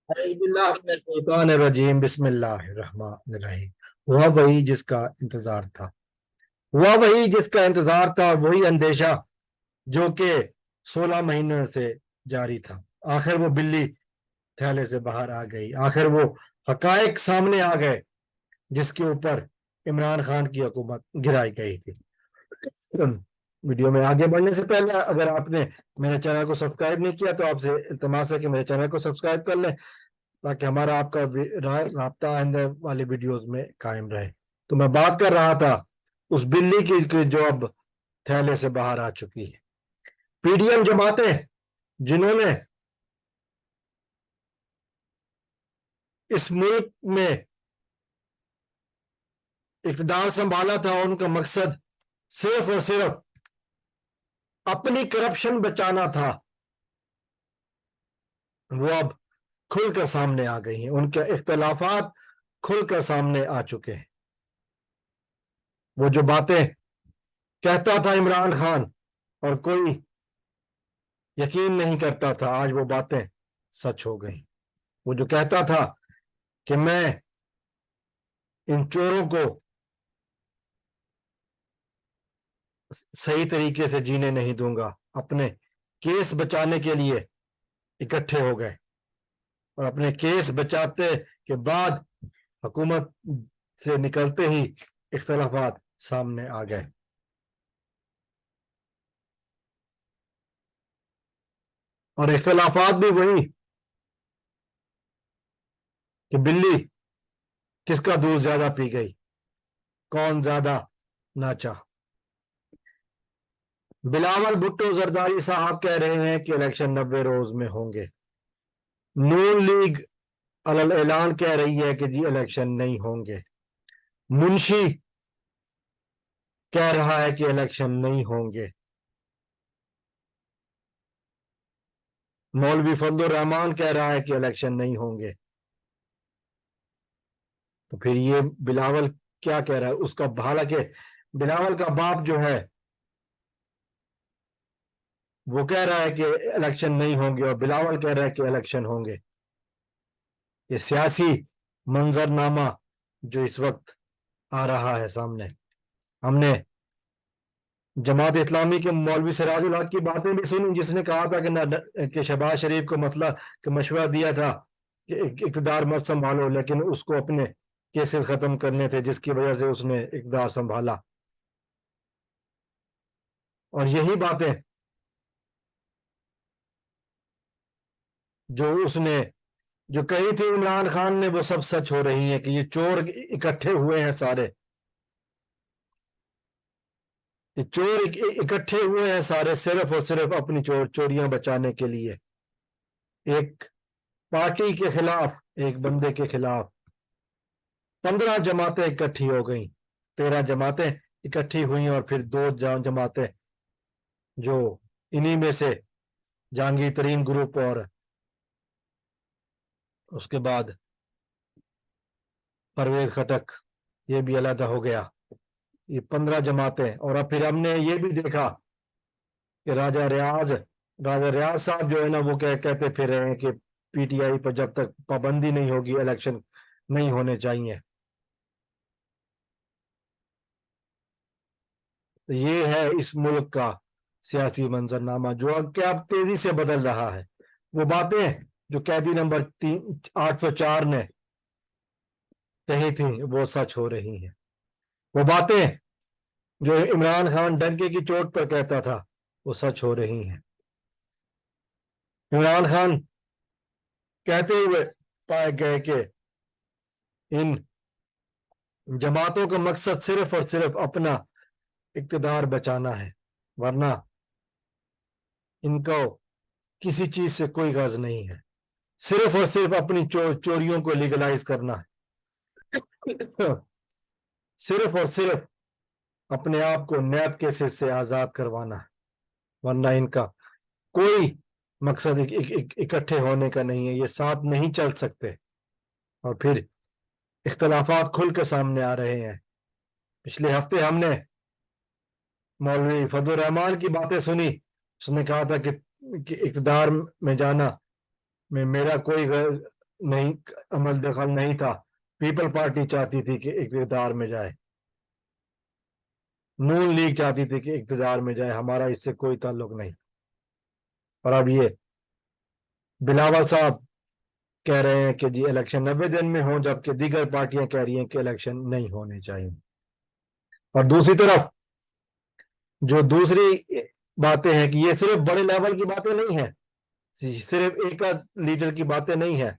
रजीम बिस्मिल्लाहिर्रहमानिर्रहीम। हुआ वही जिसका इंतजार था। हुआ वही जिसका इंतजार था, वही अंदेशा जो कि 16 महीने से जारी था। आखिर वो बिल्ली थैले से बाहर आ गई। आखिर वो हकायक सामने आ गए जिसके ऊपर इमरान खान की हुकूमत गिराई गई थी। वीडियो में आगे बढ़ने से पहले अगर आपने मेरे चैनल को सब्सक्राइब नहीं किया तो आपसे इल्तमास है कि मेरे चैनल को सब्सक्राइब कर लें, ताकि हमारा आपका राब्ता आने वाली वीडियोस में कायम रहे। तो मैं बात कर रहा था उस बिल्ली की जो अब थैले से बाहर आ चुकी है। पीडीएम जमातें जिन्होंने इस मुल्क में इक़्तिदार संभाला था, उनका मकसद सिर्फ और सिर्फ अपनी करप्शन बचाना था, वो अब खुलकर सामने आ गई हैं। उनके इख्तलाफात खुलकर सामने आ चुके हैं। वो जो बातें कहता था इमरान खान और कोई यकीन नहीं करता था, आज वो बातें सच हो गई। वो जो कहता था कि मैं इन चोरों को सही तरीके से जीने नहीं दूंगा, अपने केस बचाने के लिए इकट्ठे हो गए और अपने केस बचाते के बाद हुकूमत से निकलते ही इख्तलाफात सामने आ गए। और इख्तलाफात भी वही कि बिल्ली किसका दूध ज्यादा पी गई, कौन ज्यादा नाचा। बिलावल भुट्टो जरदारी साहब कह रहे हैं कि इलेक्शन 90 रोज में होंगे। नून लीग अलल ऐलान कह रही है कि जी इलेक्शन नहीं होंगे। मुंशी कह रहा है कि इलेक्शन नहीं होंगे। मौलवी फजलुर रहमान कह रहा है कि इलेक्शन नहीं होंगे। तो फिर ये बिलावल क्या कह रहा है उसका, हालांकि बिलावल का बाप जो है वो कह रहा है कि इलेक्शन नहीं होंगे और बिलावल कह रहा है कि इलेक्शन होंगे। ये सियासी मंजरनामा जो इस वक्त आ रहा है सामने। हमने जमात इस्लामी के मौलवी सिराजुल हक की बातें भी सुनी, जिसने कहा था कि शहबाज शरीफ को मसला का मशवरा दिया था कि इक़्तिदार मत संभालो, लेकिन उसको अपने केसेस खत्म करने थे, जिसकी वजह से उसने इक़्तिदार संभाला। और यही बातें जो उसने जो कही थी इमरान खान ने, वो सब सच हो रही है कि ये चोर इकट्ठे हुए हैं सारे। ये चोर इकट्ठे हुए हैं सारे सिर्फ और सिर्फ अपनी चोरियां बचाने के लिए। एक पार्टी के खिलाफ, एक बंदे के खिलाफ 15 जमातें इकट्ठी हो गई, 13 जमातें इकट्ठी हुई और फिर दो जमातें जो इन्हीं में से जहांगीर तरीन ग्रुप और उसके बाद परवेज खटक, ये भी अलग हो गया। ये 15 जमातें। और अब फिर हमने ये भी देखा कि राजा रियाज साहब जो है ना, वो कहते फिर रहे हैं कि पीटीआई पर जब तक पाबंदी नहीं होगी इलेक्शन नहीं होने चाहिए। तो ये है इस मुल्क का सियासी मंजरनामा जो अब तेजी से बदल रहा है। वो बातें जो कैदी नंबर 804 ने कही थी वो सच हो रही हैं। वो बातें जो इमरान खान डंके की चोट पर कहता था वो सच हो रही हैं। इमरान खान कहते हुए पाए गए कि इन जमातों का मकसद सिर्फ और सिर्फ अपना इक्तदार बचाना है, वरना इनको किसी चीज से कोई गर्ज नहीं है। सिर्फ और सिर्फ अपनी चोरियों को लीगलाइज करना है। सिर्फ और सिर्फ अपने आप को नैब केसेस से आजाद करवाना है, वरना इनका कोई मकसद इकट्ठे होने का नहीं है। ये साथ नहीं चल सकते। और फिर इख्तलाफात खुल के सामने आ रहे हैं। पिछले हफ्ते हमने मौलवी फजल रहमान की बातें सुनी। उसने कहा था कि इक़्तिदार में जाना में मेरा कोई नहीं, अमल दखल नहीं था। पीपल पार्टी चाहती थी कि इक़्तिदार में जाए, नून लीग चाहती थी कि इक़्तिदार में जाए, हमारा इससे कोई ताल्लुक नहीं। और अब ये बिलावल साहब कह रहे हैं कि जी इलेक्शन 90 दिन में हो, जबकि दीगर पार्टियां कह रही हैं कि इलेक्शन नहीं होने चाहिए। और दूसरी तरफ जो दूसरी बातें हैं कि ये सिर्फ बड़े लेवल की बातें नहीं है, सिर्फ एक लीडर की बातें नहीं है,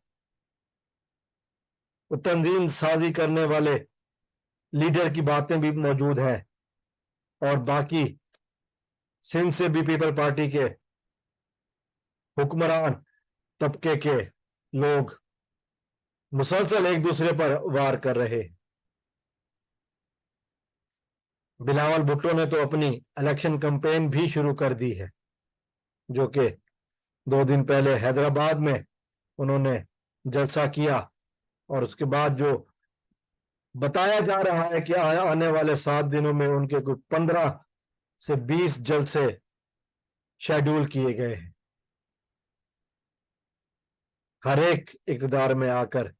वो तंजीम साजी करने वाले लीडर की बातें भी मौजूद हैं। और बाकी सिंध से भी पीपल पार्टी के हुक्मरान तबके के लोग मुसलसल एक दूसरे पर वार कर रहे। बिलावल भुट्टो ने तो अपनी इलेक्शन कैंपेन भी शुरू कर दी है, जो कि 2 दिन पहले हैदराबाद में उन्होंने जलसा किया। और उसके बाद जो बताया जा रहा है कि आने वाले 7 दिनों में उनके कुछ 15 से 20 जलसे शेड्यूल किए गए हैं। हर एक इक़्तिदार में आकर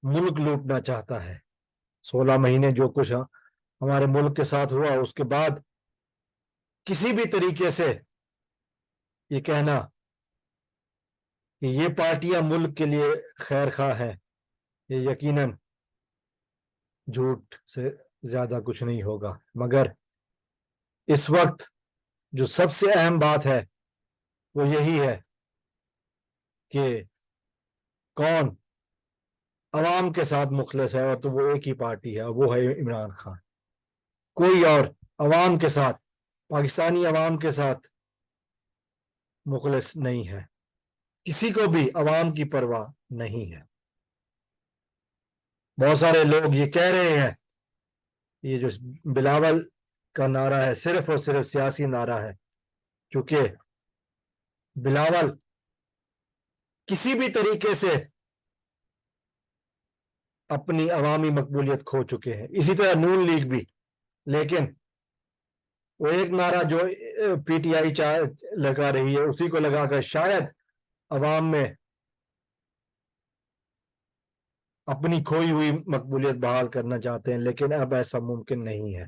मुल्क लूटना चाहता है। 16 महीने जो कुछ हमारे मुल्क के साथ हुआ, उसके बाद किसी भी तरीके से ये कहना कि ये पार्टियां मुल्क के लिए खैर खा है, ये यकीनन झूठ से ज्यादा कुछ नहीं होगा। मगर इस वक्त जो सबसे अहम बात है वो यही है कि कौन अवाम के साथ मुखलिस है, और तो वो एक ही पार्टी है, और वो है इमरान खान। कोई और अवाम के साथ, पाकिस्तानी अवाम के साथ मुखलिस नहीं है। किसी को भी अवाम की परवाह नहीं है। बहुत सारे लोग ये कह रहे हैं ये जो बिलावल का नारा है सिर्फ और सिर्फ सियासी नारा है, क्योंकि बिलावल किसी भी तरीके से अपनी अवामी मकबूलियत खो चुके हैं, इसी तरह नून लीग भी। लेकिन वो एक नारा जो पीटीआई लगा रही है, उसी को लगाकर शायद अवाम में अपनी खोई हुई मकबूलियत बहाल करना चाहते हैं, लेकिन अब ऐसा मुमकिन नहीं है।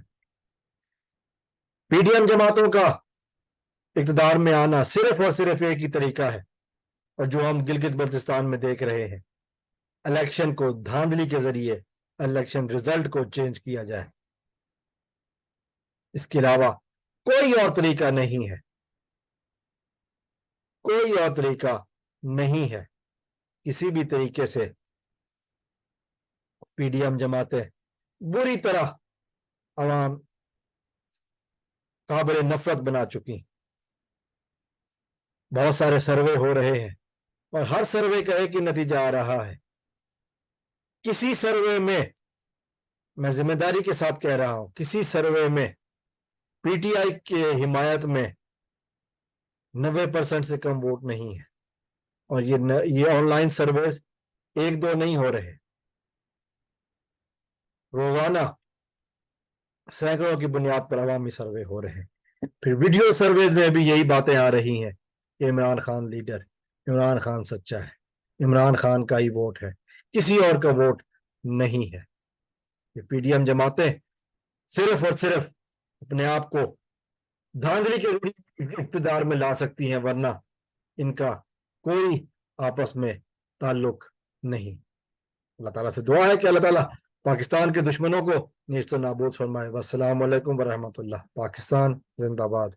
पीडीएम जमातों का इक़्तिदार में आना सिर्फ और सिर्फ एक ही तरीका है, और जो हम गिलगित बल्तिस्तान में देख रहे हैं, इलेक्शन को धांधली के जरिए इलेक्शन रिजल्ट को चेंज किया जाए। इसके अलावा कोई और तरीका नहीं है, कोई और तरीका नहीं है। किसी भी तरीके से पीडीएम जमातें बुरी तरह अवाम काबिल नफरत बना चुकी। बहुत सारे सर्वे हो रहे हैं और हर सर्वे का एक ही नतीजा आ रहा है। किसी सर्वे में, मैं जिम्मेदारी के साथ कह रहा हूं, किसी सर्वे में पीटीआई के हिमायत में 90% से कम वोट नहीं है। और ये ऑनलाइन सर्वेस 1-2 नहीं हो रहे, रोजाना सैकड़ों की बुनियाद पर अवामी सर्वे हो रहे हैं। फिर वीडियो सर्वेज में भी यही बातें आ रही हैं कि इमरान खान लीडर, इमरान खान सच्चा है, इमरान खान का ही वोट है, किसी और का वोट नहीं है। ये पीडीएम जमातें सिर्फ और सिर्फ अपने आप को धांधली के जरिए इक़्तिदार में ला सकती हैं, वरना इनका कोई आपस में ताल्लुक नहीं। अल्लाह ताला से दुआ है कि अल्लाह ताला पाकिस्तान के दुश्मनों को नीस्त नाबूद फरमाए। वस्सलाम वालेकुम वरहमतुल्लाह। पाकिस्तान जिंदाबाद।